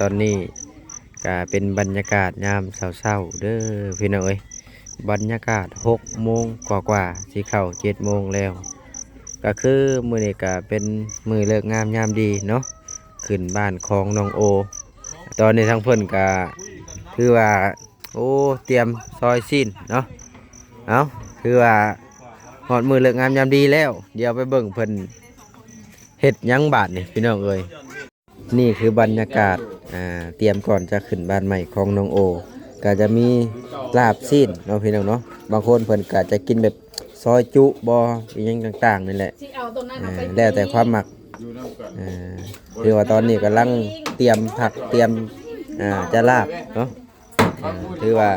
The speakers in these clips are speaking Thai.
ตอนนี้ก็เป็นบรรยากาศยามเช้าๆเด้อพี่น้องเอ้ยบรรยากาศ6 โมงกว่าๆสิเข้า7 โมงแล้วก็คือมื้อนี้ก็เป็นมื้อเลิกงามยามดีเนาะขึ้นบ้านของน้องโอตอนนี้ทั้งเพิ่นก็คือว่าโอ้เตรียมซอยสิ้นเนาะเอาคือว่าฮอดมื้อเลิกงามยามดีแล้วเดี๋ยวไปเบิ่งเพิ่นเฮ็ดหยังบาดนี่พี่น้องเอ้ย นี่คือบรรยากาศเตรียมก่อนจะขึ้นบ้านใหม่ของน้องโอก็จะมีลาบซีนเนาะพี่น้องเนาะบางคนเพิ่นก็จะกินแบบซอยจุบออีหยังต่างๆนี่แหละแล้วแต่ความมักคือว่าตอนนี้กำลังเตรียมผักเตรียมจะลาบเนาะคือว่า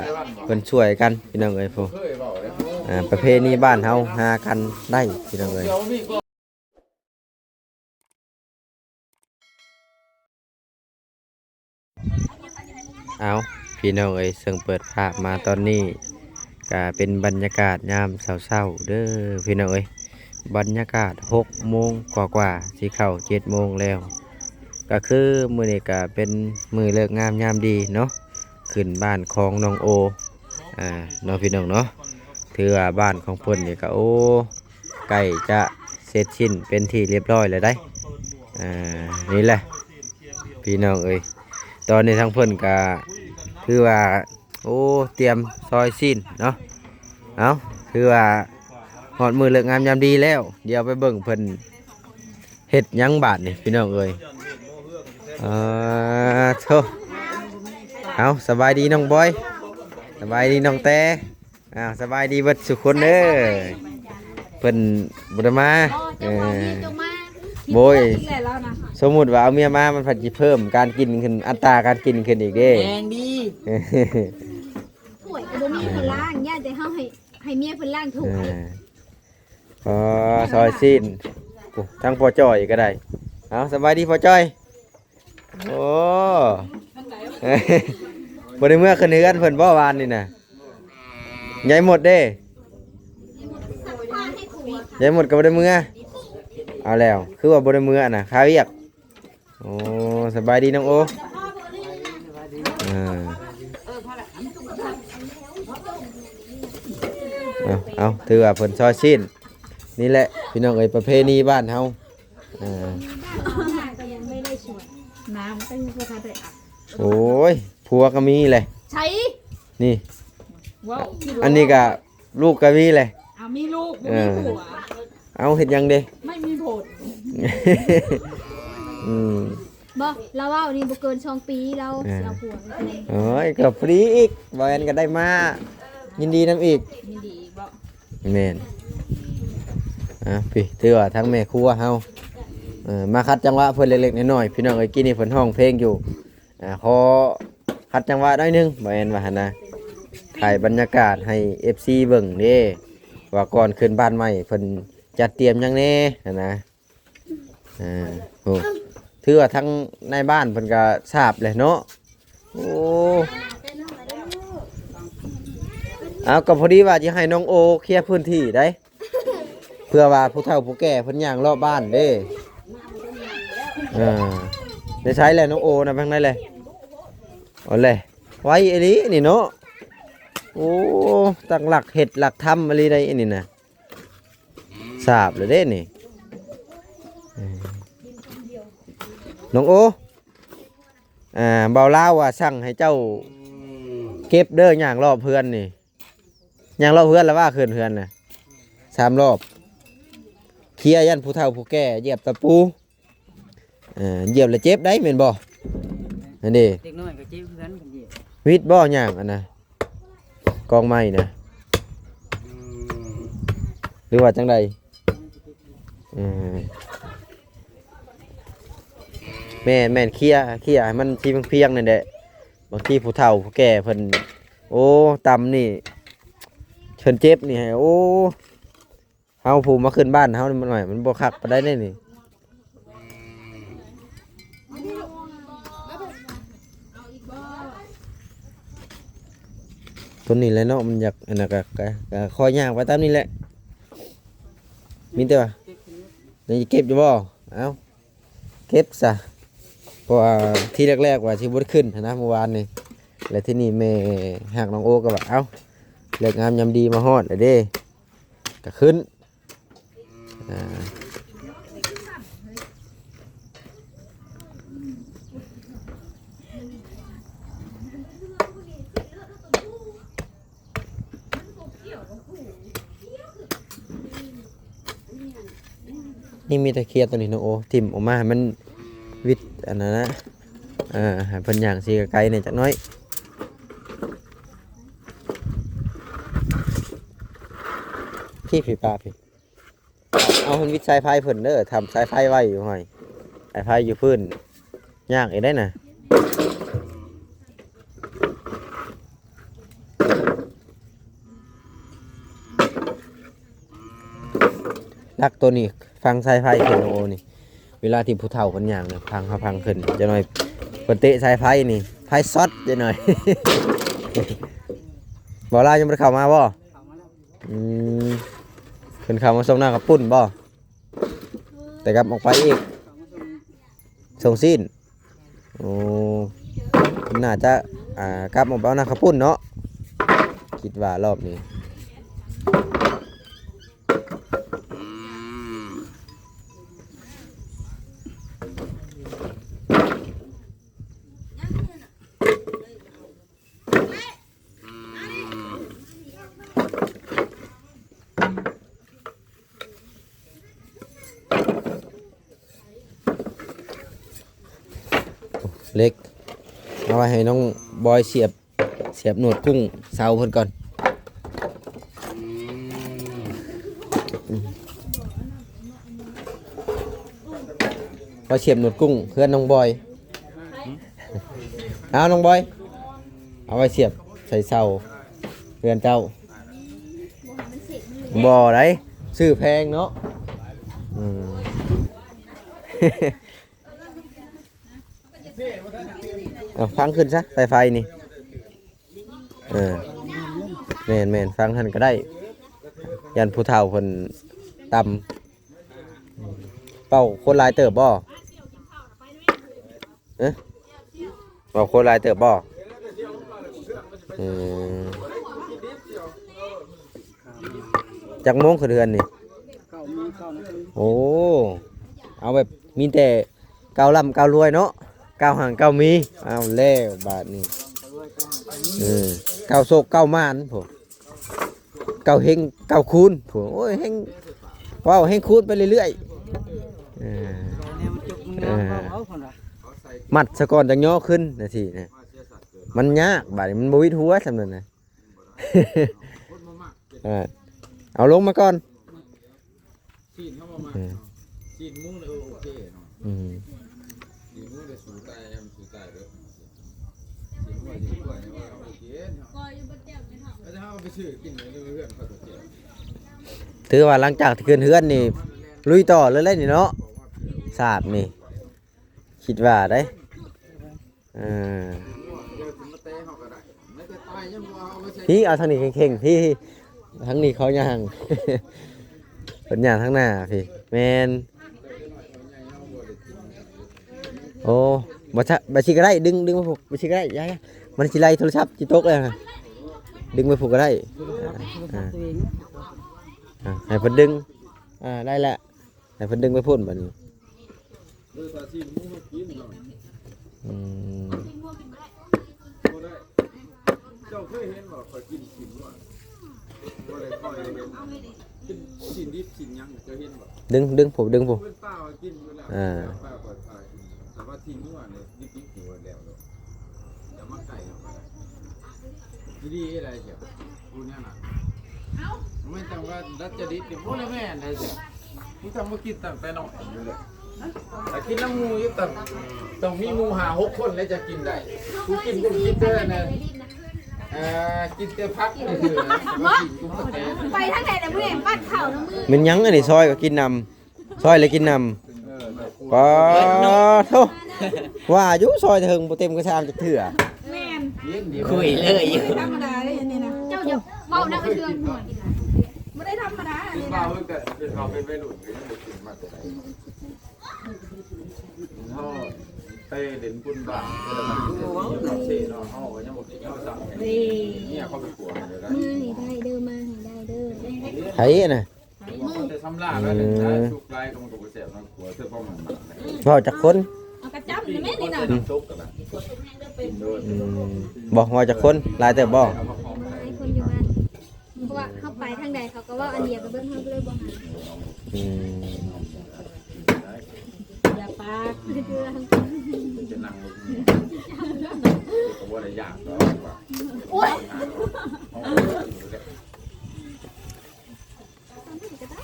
เพิ่นช่วยกันพี่น้องเอ้ยพวกประเพณีบ้านเฮาหากันได้พี่น้องเอ้ย เอาพี่น้องเอ้ยซึ่งเปิดภาพมาตอนนี้ก็เป็นบรรยากาศยามเช้าๆเด้อพี่น้องเอ้ยบรรยากาศ6 โมงกว่าๆสิเข้า7 โมงแล้วก็คือมื้อนี้ก็เป็นมื้อเลิกงามยามดีเนาะขึ้นบ้านของน้องโอน้องพี่น้องเนาะถือว่าบ้านของเพิ่นนี่ก็โอ้ใกล้จะเสร็จสิ้นเป็นที่เรียบร้อยแล้วได้อ่านี่แหละพี่น้องเอ้ย ตอนนี้ทั้งเพิ่นก็คือว่าโอ้เตรียมซอยสิ้นเนาะเอาคือว่าหอดมือเลิกงามยามดีแล้วเดี๋ยวไปเบิ่งเพิ่นเฮ็ดหยังบาดนี่พี่น้องเอ้ยโธ่เอาสบายดีน้องบอยสบายดีน้องแต่สบายดีเบิดสุขคนเด้อเพิ่นบ่ได้มาโบยสมมุติว่าเอาเมียมามันผัดสิเพิ่มการกินขึ้นอัตราการกินขึ้นอีกเด้แดงดีถ้วยก็บ่มีเพิ่นล้างย่าแต่เฮาให้เมียเพิ่นล้างถ้วยซอยสิ้นทั้งพ่อจ้อยก็ได้เอาสบายดีพ่อจ้อยโอ้บ่ได้เมื่อขึ้นเฮือนเพิ่นบ่วานนี่น่ะใหญ่หมดเด้ใหญ่หมดก็บ่ได้เมื่อเอาแล้วคือว่าบริมือน่ะข้าเวียกโอ้สบายดีน้องโอเอาถือว่าผลซอยชิ้นนี่แหละพี่น้องเอ้ยประเพณีบ้านเฮาน้ำก็ยังบ่ทันได้อาบโอ้ยผัวก็มีเลยใช้นี่อันนี้ก็ลูกก็มีเลยมีลูกบ่มีผัวเอาเห็ดยังเด้ไม่มีผลบ่เราว่านี่บ่เกิน2 ปีเราเสียผัวโอ้ยก็ฟรีอีกบ่แม่นก็ได้มายินดีนำอีกยินดีบ่แม่นพี่ถือว่าทั้งแม่ครัวเฮามาคัดจังหวะเพิ่นเล็กๆน้อยๆพี่น้องเอ้ยกินนี่เพิ่นห้องเพลงอยู่ขอคัดจังหวะหน่อยนึงบ่แม่นว่าหั่นนะถ่ายบรรยากาศให้ FC เบิ่งเด้ว่าก่อนขึ้นบ้านใหม่เพิ่นจัดเตรียมยังแน่นะโอ้ถือว่าทั้งในบ้านเพิ่นก็ทราบเลยเนาะโอ้เอาก็พอดีว่าจะให้น้องโอเคลียร์พื้นที่ได้เพื่อว่าผู้เฒ่าผู้แก่เพิ่นย่างรอบบ้านเด้ได้ใช้แล้วน้องโอนะเพิ่นได้เลยเอาเลยไว้อันนี้นี่เนาะโอ้ตั้งหลักเห็ดหลักทำอะไรได้อันนี้นะทราบเลยเด้นี่น้องโอเบาเล่าว่าสั่งให้เจ้าเก็บเด้อย่างรอบเพื่อนนี่ย่างรอบเพื่อนแล้วว่าเพื่อนน่ะ3 รอบเคลียร์ยันผู้เฒ่าผู้แก่เหยียบตะปูเหยียบแล้วเจ็บได้เหม็นบ่นั่นดิเด็กน้อยก็เจ็บเพื่อนกันดีวิทย์บ่ย่างอันน่ะกองไม้นะหรือว่าจังใดแม่นเคลียร์ให้มันทีเพียงนั่นแหละบางทีผู้เฒ่าผู้แก่เพิ่นโอ้ตำนี่เชิญเจ็บนี่ให้โอ้เฮาผู้มาขึ้นบ้านเฮานี่มันหน่อยมันบ่คักปานใดได้นี่ตัวนี้แหละเนาะมันอยากอันนั้นก็คอยย่างไปตามนี้แหละมีแต่ว่านี่เก็บอยู่บ่เอ้าเก็บซะ เพราะว่าที่แรกๆว่าสิบ่ได้ขึ้นนะเมื่อวานนี่แล้วที่นี่แม่หักน้องโอก็ว่าเอ้าเลิกงามยามดีมาฮอดแล้วเด้ก็ขึ้นอ่านี่มีตะเคียนตัวนี้น้องโอทิ่มออกมาให้มันวิดอันนั้นนะให้เพิ่นย่างสิไกลๆนี่จักหน้อยพี่ผีปลาพี่เอาเพิ่นวิดสายไฟเพิ่นเด้อทำสายไฟไว้อยู่ห้อยสายไฟอยู่พื้นย่างอีกได้น่ะลักตัวนี้ฟังสายไฟขึ้นโอ้นี่เวลาที่ผู้เฒ่าคนอย่างเนี่ยพังขึ้นจะหน่อยเปิดเตะสายไฟนี่ไฟช็อตจะหน่อย บ่ลายังไม่ได้เข้ามาบ่ขึ้นเข้ามาส่งหน้ากับปุ่นบ่แต่กลับออกไปอีกส่งสิ้นโอ้น่าจะกลับออกไปเอาหน้ากับปุ่นเนาะคิดว่ารอบนี้ เล็กเอาไว้ให้น้องบอยเสียบหนวดกุ้งเสาเพิ่นก่อนพอเสียบหนวดกุ้งเพื่อนน้องบอยเอาน้องบอยเอาไว้เสียบใส่เสาเพื่อนเจ้าบ่อไรซื้อแพงเนาะฟังขึ้นซะสายไฟนี่แม่นฟังท่านก็ได้ยันผู้เฒ่าคนต่ำเป่าโคตรลายเติบบ่เป่าโคตรลายเติบบ่จักโมงคือเดือนนี่โอ้เอาแบบมีแต่เกาลำเการวยเนาะเกาห่างเกามีเอาแล้วบาทนี่เกาโศกเกามานผมเกาเฮงเกาคูณผมโอ้ยเฮงว้าวเฮงคูณไปเรื่อยๆมัดสะก่อนจะย่อขึ้นนะสินะมันยากบาทนี้มันบวิดหัวสำเร็จนะ เอาลงมาก่อนชีนเข้ามาชีนมุ้งเลยโอเคเนาะชีนมุ้งเลยสูตายสูตายเด้อชีนกล้วยเนี่ยว่าเอาไปกินแล้วจะเอาไปซื้อกินเลยเพื่อนเขาตัวเจียวถือว่าหลังจากที่ขึ้นเฮือนนี่ลุยต่อเลยนี่เนาะสาบนี่คิดว่าได้พี่เอาทางนี้เข่งๆพี่ทั้งนี้เขาย่างเป็นย่างทั้งหน้าพี่แมนโอ้บัชิก็ได้ดึงมาผูกบัชิก็ได้ย้ายมันชิไลโทรศัพท์จิโต๊กเลยนะดึงไปผูกก็ได้ให้เพิ่นดึงได้แหละให้เพิ่นดึงไปพ่นแบบนี้เจ้าเคยเห็นบ่เขากินขิงบ่บ่ได้ค่อยเห็นกินขิงดิบขิงยังเคยเห็นบ่ดึงผมเพิ่นป้ากินอยู่แล้วป้าปลอดภัยแต่ว่าทิ้งอยู่เนี่ยดิบๆอยู่แล้วเนาะอย่ามาไก่เอาไปดีๆอะไรเจ้ากูเนี่ยน่ะเอ้าไม่ต้องว่าดัดจะดิบบ่ได้แม่นได้เจ้ากูทำมากินตั้งแต่น้อยอยู่เลยแต่กินน้ำงูอยู่ต้องมีงู5-6คนแล้วจะกินได้กูกินเด้อนะกินแต่พักเลยคือไปทางไหนแต่ผู้ใหญ่ปั้นเข่าน้ำมือมันยังอันนี้ซอยก็กินนำซอยเลยกินนำก็โธ่ว่าอยู่ซอยเถิงบ่เต็มกระชามจะเถื่อแม่นคุยเลยอยู่ธรรมดาได้ยังไงนะเจ้าอย่าเว้านักกระเทือนหัวไม่ได้ธรรมดาอันนี้นะเราเป็นวัยรุ่นก็ยังบ่กินมาแต่ไหน ไปเด่นคุณบ้างแล้วเสียเนาะเฮาก็ยังบ่ได้เอาสั่งเนี่ยเขาไปกลัวเดี๋ยวกัน มาให้ได้เด้อมาให้ได้เด้อ ไผน่ะ มันจะทำล่าแล้วเนี่ยสุกลายก็มันก็บ่แซ่บเนาะกลัวเสื้อผ้ามันมา เว้าจักคน เอากระจับนี่แม่นี่น่ะ สุกกันนะกินโดน บ่เว้าจักคนหลายแต่บ่ ให้คนอยู่บ้านเพราะว่าเข้าไปทางใดเขาก็ว่าอันเดียวกับเบิ้งเขาก็เลยบ่หา อืม อย่าปากเพื่อน จะนั่งก็บ่ได้ยากดอกว่า โอ้ย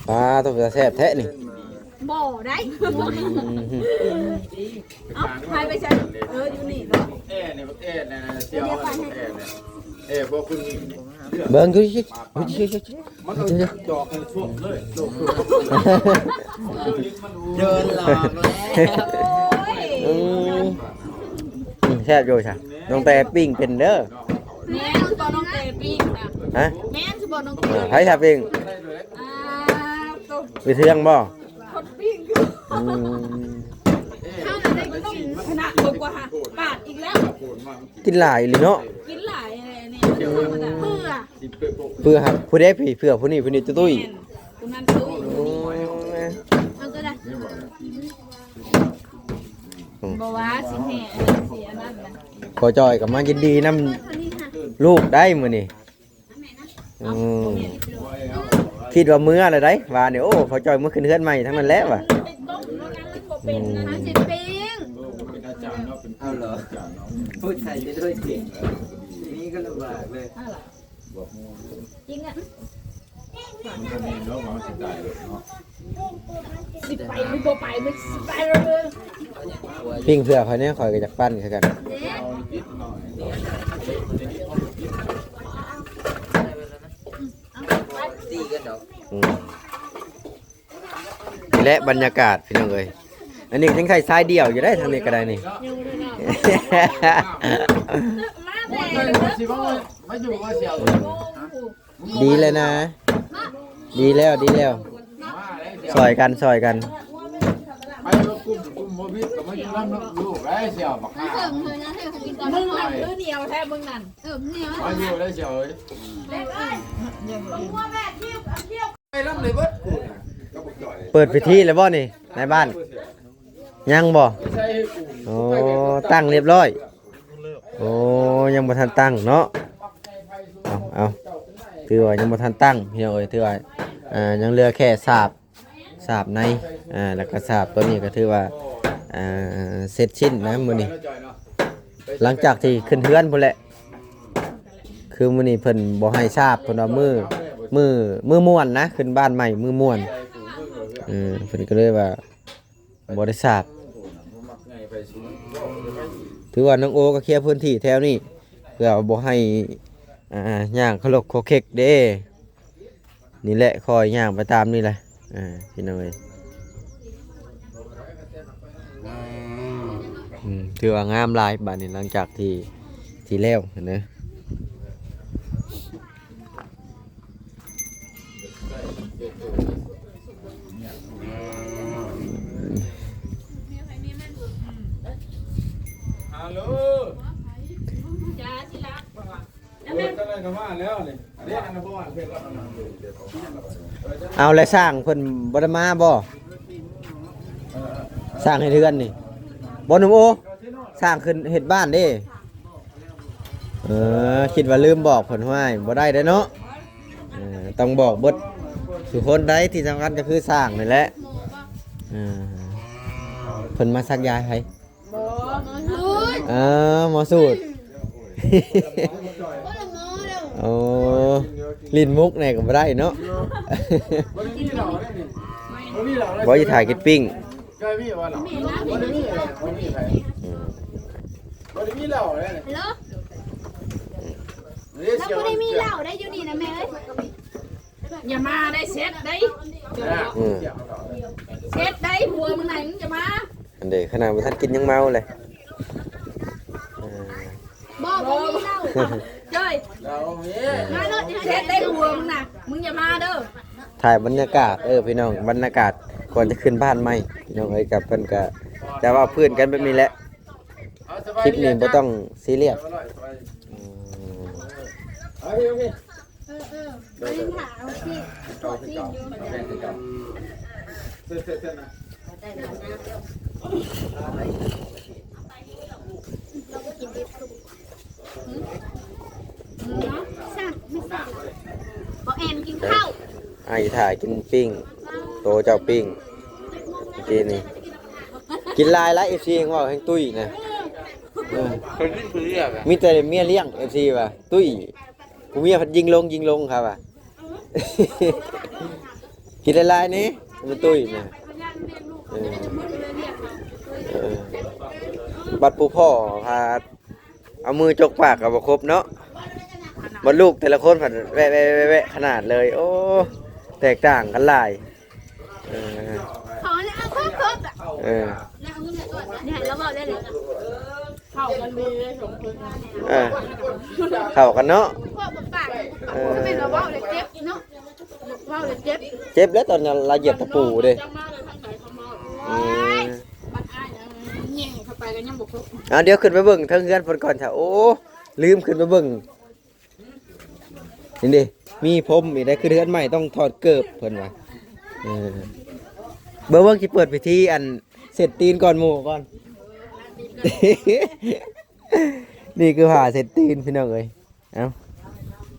ปลาตัวจะแซ่บแท้นี่ บ่ได้ เอาใครไปใช้อยู่นี่เนาะแอ่เนี่ยแอ่เนี่ยเสียวแอ่เนี่ยพวกคุณนี่ เบิ่งดูสิ มันก็ดอกกันช่วงเลยโลกเดินหลอกแล้ว แซ่บอยู่จ้ะน้องแต่ปิ้งเป็นเด้อ แม่คือบ่น้องเตปิ้งนะ ฮะ แม่คือบ่น้องเต ไผถ้าปิ้ง ตัว ไปเทืองบ่ คนปิ้ง อืม ข้าวได้ก็ต้องขนาดเบิ่งกว่าหาบาทอีกแล้ว กินหลายเลยเนาะ กินหลายอะไรเนี่ยเดี๋ยวธรรมดาเพื่อ เพื่อครับผู้ใดพี่เพื่อผู้นี้ตุ้ย คุณนั่นตู้ โอ้ย เอาก็ได้บ่ว่าสิแห่เสียนั่นนะ ขอจอยกับมายินดีนำ อันนี้ค่ะ ลูกได้มื้อนี้อืมคิดว่ามื้ออะไรได้ว่าเนี่ยโอ้ขอจอยมื้อขึ้นเฮือนใหม่ทั้งนั้นแหละว่ะ เป็นน้ำสิปิ้ง เอาเหรอพูดไทยได้ด้วยเก่งทีนี้ก็ลำบากเลย จริงอ่ะ มันก็มีเนาะมันสิตายเลยเนาะ สิไปมันบ่ไปมันสิไปเลย ปิ้งเพื่อเขาเนี่ยคอยก็จักปั้นคือกัน เด็ก เอานิดหน่อย ตีกันดอก อืมนี่แหละบรรยากาศพี่น้องเอ้ยอันนี้ยังใส่ทรายเดี่ยวอยู่ได้ทางนี้ก็ได้นี่ มาแต่ สิว่ามาอยู่ว่าเสียว ดีเลยนะ ดีแล้วมาแล้ว ซอยกันซอยกัน ไปว่ากลุ่มบ่มีก็มาอยู่นำลูกได้เสียวบักห่า เสริมเลยนะให้เขากินตอน มึงนั่นคือเดียวแท้มึงนั่น เนี่ย มาอยู่ได้เสียวเอ้ย ไปลำเลยเบิดกูน่ะก็บ่จ่อย เปิดพิธีแล้วบ่นี่ในบ้าน ยังบ่ ไม่ใช่ให้กู โอ้ตั้งเรียบร้อย โอ้ยังบ่ทันตั้งเนาะเอาถือว่ายังบ่ทันตั้งพี่น้องเอ้ยถือว่ายังเหลือแค่สาบในแล้วก็สาบตัวนี้ก็ถือว่าเสร็จสิ้นนะมื้อนี้ จ่อยเนาะ หลังจากที่ขึ้นเฮือนพุ่นแหละคือมื้อนี้เพิ่นบ่ให้ทราบเพิ่นว่ามือม่วนนะขึ้นบ้านใหม่มือม่วนเพิ่นก็เลยว่าบ่ได้ทราบถือว่าน้องโอก็เคลียร์พื้นที่แถวนี้เพื่อบ่ให้ย่างขลกโคเค็กเด้นี่แหละคอยย่างไปตามนี่แหละพี่น้องเอ้ยถือว่างามหลายบัดนี้หลังจากที่แล้วนะฮัลโหล จ้าที่รักบอกว่า เปิดกันเลยก็มาแล้วนี่เรียกอันนั้นบ่ว่าเพิ่นก็นำอยู่เดี๋ยวเขา เอาแล้วสร้างเพิ่นบ่ได้มาบ่สร้างให้เรือนนี่บ่หนุ่มโอสร้างขึ้นเฮ็ดบ้านเด้คิดว่าลืมบอกเพิ่นไว้บ่ได้เด้อเนาะต้องบอกเบิดทุกคนได้ที่สำคัญก็คือสร้างนี่แหละเพิ่นมาซักยาให้หมอสูตรโอ้ลิ้นมุกนี่ก็บ่ได้เนาะ บ่ได้มีเหล้าได้นี่บ่มีเหล้าได้ บ่สิถ่ายกินปิ้ง ก็มีว่าเหล้าบ่ได้มีบ่มีไผบ่ได้มีเหล้าได้นี่ ฮัลโหล เรียก แล้ว เสียว บ่ได้มีเหล้าได้อยู่นี่นะแม่เอ้ย อย่ามาได้เซ็ตได้ อืม เซ็ตได้หัวมึงไหนมึงจะมา อันเด้ขนาดบ่ทันกินยังเมาเลย บ่มีเหล้า เจ้ย เหล้ามี มาโลด เซ็ตได้หัวมึงน่ะมึงอย่ามาเด้อ ถ่ายบรรยากาศพี่น้องบรรยากาศก่อนจะขึ้นบ้านใหม่พี่น้องเอ้ยกับเพิ่นก็จะว่าพื้นกันแบบนี้แหละ คลิปนี้บ่ต้องซีเรียส เอาพี่เอาพี่ ไม่ได้ถามเอาที่ตรวจที่อยู่ เอาแบ่งกัน เส้นนะ สั่งไม่สั่งบอกแอนกินข้าว ไอ้ถ่ายกินปิ้งโตเจ้าปิ้งกินนี่กินลายแล้ว FC ของว่าแห่งตุ้ยนะคนที่เรียกอ่ะ มีแต่เมียเลี้ยง FC ว่ะตุ้ยผู้เมียพัดยิงลงครับว่ะ กินลายๆนี่มันตุ้ยนะบัดผู้พ่อพาเอามือจกปากกับบ่ครบเนาะบัดลูกแต่ละคนผัดแวะขนาดเลย โอ้แตกต่างกันหลายขอแล้วเอาครบอ่ะ เออ แล้วเอาเงินก่อนเนี่ยเราบอกได้เลย เข้ากันดีเลยสมควร เข้ากันเนาะ พวกปากเป็นเราบอกเลยเจ็บเนาะบอกเลยเจ็บ เจ็บแล้วตอนนั้นเราเหยียบตะปูเด้ จังมาเลยทั้งไหนทั้งมา มันอ้ายแย่เข้าไปกันยังบอกครบ เดี๋ยวขึ้นไปเบิ่งเทิงเฮือนเพิ่นก่อนจ้ะโอ้ลืมขึ้นไปเบิ่งนี่ดิมีผมอีกได้คือเฮือนใหม่ต้องถอดเกิบเพิ่นว่าเบิ่งสิเปิดพิธีอันเสร็จตีนก่อนหมู่ก่อน นี่คือผ่าเสร็จตีนพี่น้องเอ้ยเอ้า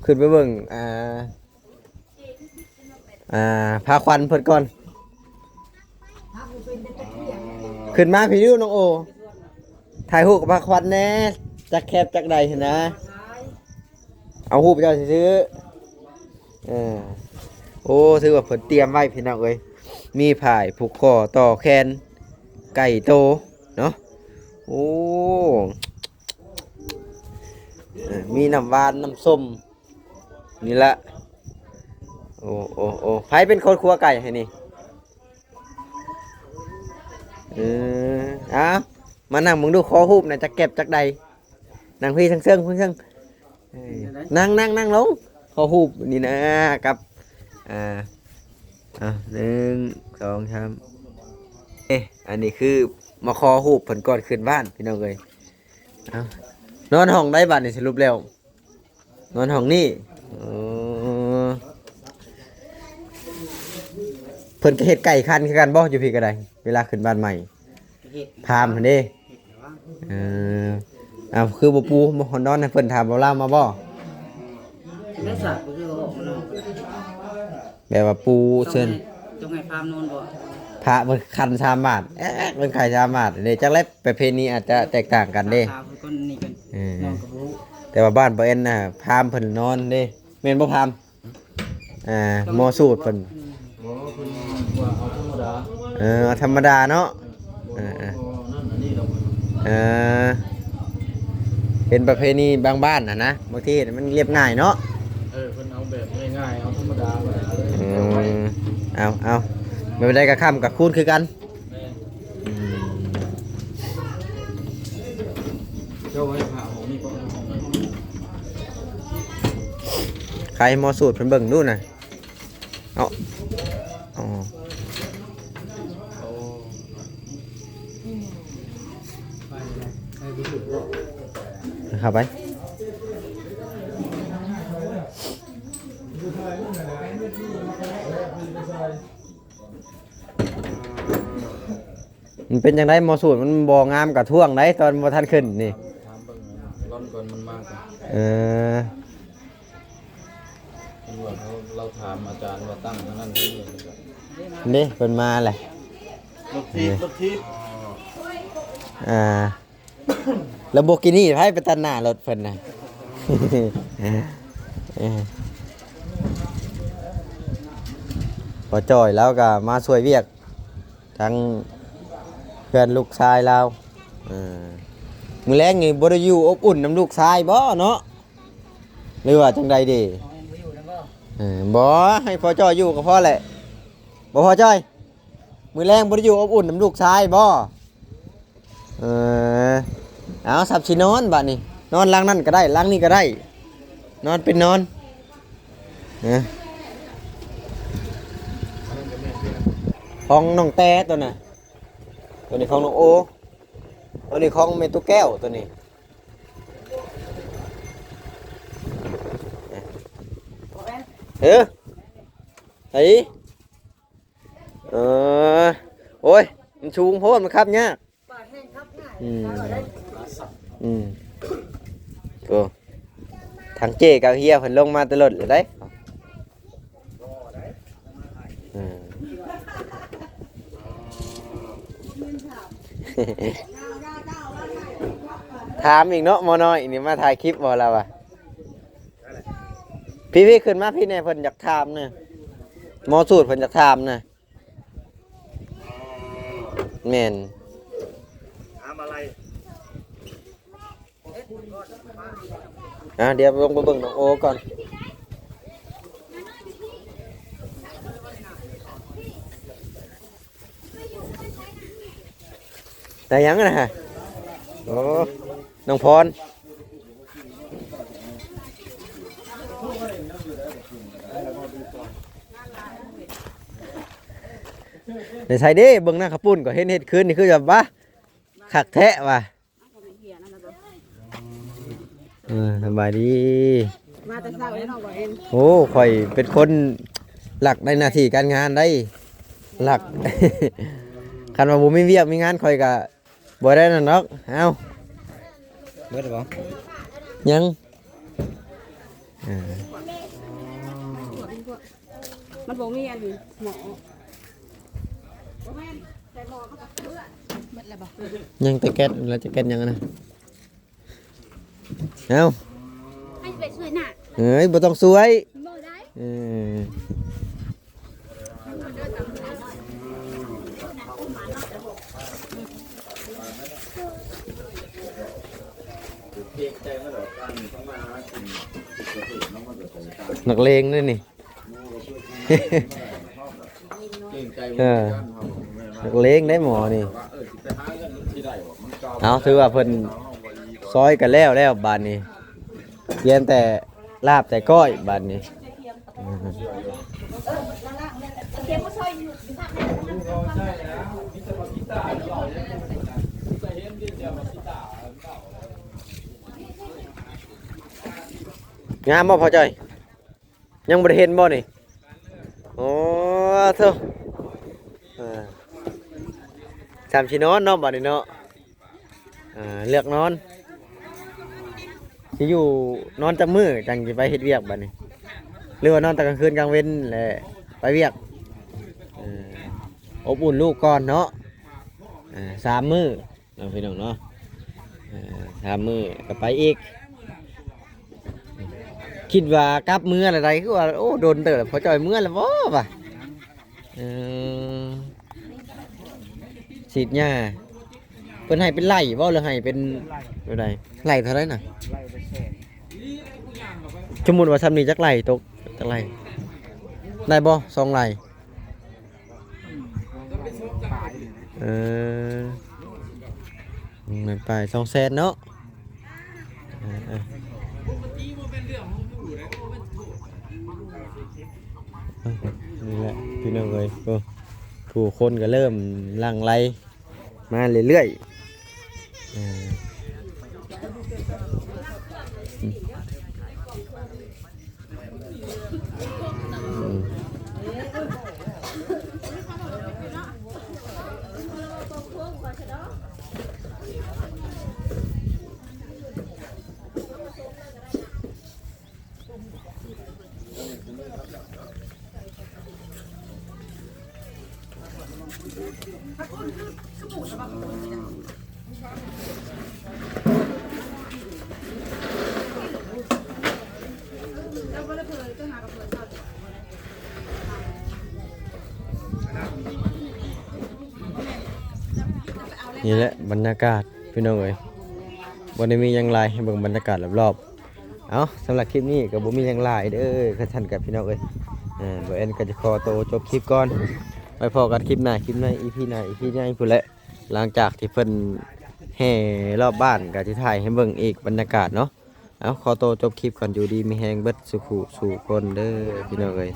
ขึ้นไปเบิ่งพาควันเพิ่นก่อนขึ้นมาพี่ดูน้องโอถ่ายรูปกับพาควันแน่จักแคบจักใดเห็นนะเอารูปเจ้าซื้อโอ้ถือว่าเพิ่นเตรียมไว้พี่น้องเอ้ยมีผายผูกคอต่อแขนไก่โตเนาะโอ้มีน้ำหวานน้ำส้มนี่ละโอ้ไผเป็นคนครัวไก่ให้นี่มานั่งมึงดูคอหูบนะจะเก็บจากใดนั่งพี่ทั้งเสื่องนั่งลงคอหูบนี่นะกับ1 2 3อันนี้คือมาคอหูบผลก่อนขึ้นบ้านพี่น้องเลยนอนห้องได้บ้านนี่สรุปแล้วนอนห้องนี่เพิ่นก็เฮ็ดไก่คันคือกันบ่อยู่พี่ก็ได้เวลาขึ้นบ้านใหม่พามหั่นเด้คือบ่ปูบ่นอนให้เพิ่นถามบ่ล่ามาบ่ ไม่สับก็คือเขาบอกมัน แบบว่าปูเชิญ จงให้พามนอนบ่ พระมันคัน3 บาทมันขาย3 บาทเด้จักแลประเพณีอาจจะแตกต่างกันเด้ พามคนนี้กันนอนกับรู้ แต่ว่าบ้านบ่เอ็นน่ะพามเพิ่นนอนเด้แม่นบ่พามหมอสูตรเพิ่นธรรมดาเนาะเป็นประเพณีบางบ้านนะบางที่มันเรียบง่ายเนาะเพิ่นเอาแบบง่ายๆเอาธรรมดาไปเอาไม่เป็นไรกับค่ำกับคูณคือกันเจ้าไว้ผ่าของนี่ก็ใครหมอสูตรเพิ่นเบิ่งดูน่ะเอาเข้าไปมันเป็นยังไงหมอสูตรมันบ่งามกับท่วงได้ตอนบ่ทันขึ้นนี่ถามเบิ่งร้อนก่อนมันมากกว่าเราถามอาจารย์ว่าตั้งนั่นนี่เพิ่นมาแหละรถทิพแล้วโบกินี่ให้ไปตัดหน้ารถเพิ่นน่ะพอจ่อยแล้วก็มาช่วยเวียกทั้งเพื่อนลูกชายเรามื้อแลงนี่บ่ได้อยู่อบอุ่นน้ำลูกชายบ่เนาะหรือว่าจังใดดีบ่ให้พอจ่อยอยู่ก็พอแหละบ่พอจ่อยมื้อแลงบ่ได้อยู่อบอุ่นน้ำลูกชายบ่เอาสับสินอนบัดนี้นอนหลังนั่นก็ได้หลังนี้ก็ได้นอนเป็นนอนของน้องแต่ตัวน่ะตัวนี้ของน้องโอ ตัวนี้ของเมตุแก้วตัวนี้ไอ้โอ้ยมันชูงโพดมันครับเนี่ยก็ทางเจ๊กับเฮียเพิ่นลงมาตลอดเลยได้ถามอีกเนาะหมอน้อยนี่มาถ่ายคลิปบ่แล้วอ่ะพี่ขึ้นมาพี่เนี่ยเพิ่นอยากถามเนี่ยหมอสูตรเพิ่นอยากถามนะแม่นเดี๋ยวลงไปเบิ่งน้องโอก่อนแต่ยังนะฮะโอ้น้องพรในไทยเด้เบิ่งหน้าขับปุ่นก็เห็ดคืนนี่คือแบบว่าขักแทะว่ะสบายดีมาแต่เช้าเลยน้องบ่เอ็น โอ้ข่อยเป็นคนหลักในหน้าที่การงานได้หลัก คันว่าบ่มีเวียกมีงานข่อยก็บ่ได้นั่นดอกเอ้าเบิดบ่ยังมันบ่มีอันนี้หมอ ยังตะแก๊สแล้วจะแก๊สยังนะเอ้า ให้ไปช่วยหนัก เอ้ยบ่ต้องสวย บ่ได้ นักเลงด้วยนี่ นักเลงได้หมอนี่เอาถือว่าเพิ่นซอยกันแล้วบาดนี้เพียงแต่ลาบแต่ก้อยบาดนี้งามบ่พอใจยังบ่ได้เห็นบ่นี่โอ้เท่าสามชินอนเนาะบัดนี้เนาะเลือกนอนสิอยู่นอนจังมื้อจังสิไปเฮ็ดเวียกบัดนี้หรือว่านอนแต่กลางคืนกลางเว้นแหละไปเวียกอบอุ่นลูกก่อนเนาะ3 มื้อเนาะพี่น้องเนาะ3 มื้อก็ไปอีกคิดว่ากลับมื้ออะไรคือว่าโอ้โดนเติบพอจ่อยมื้อแล้วบ่ว่ะฉีดหญ้าเพิ่นให้เป็นไร่บ่หรือให้เป็นเท่าใดไร่เท่าไรน่ะสมมุติว่าซ้ำนี้จักไร่ตกจักไร่ได้บ่2 ไร่มันไป200,000เนาะนี่แหละพี่น้องเอ้ยผู้คนก็เริ่มหลั่งไหลมาเรื่อยๆนี่แหละบรรยากาศพี่น้องเอ้ยวันนี้มียังไงให้เบิ่งบรรยากาศรอบๆเอาสำหรับคลิปนี้ก็บ่มียังไงเด้อคันทันกับพี่น้องเอ้ยบ่เอ็นก็จะขอตัวจบคลิปก่อนไปพอกันคลิปหน้าEP หน้าพุ่นแหละหลังจากที่เพิ่นแห่รอบบ้านก็สิถ่ายให้เบิ่งอีกบรรยากาศเนาะเอาขอตัวจบคลิปก่อนอยู่ดีมีแฮงเบิดสุขุสู่คนเด้อพี่น้องเอ้ย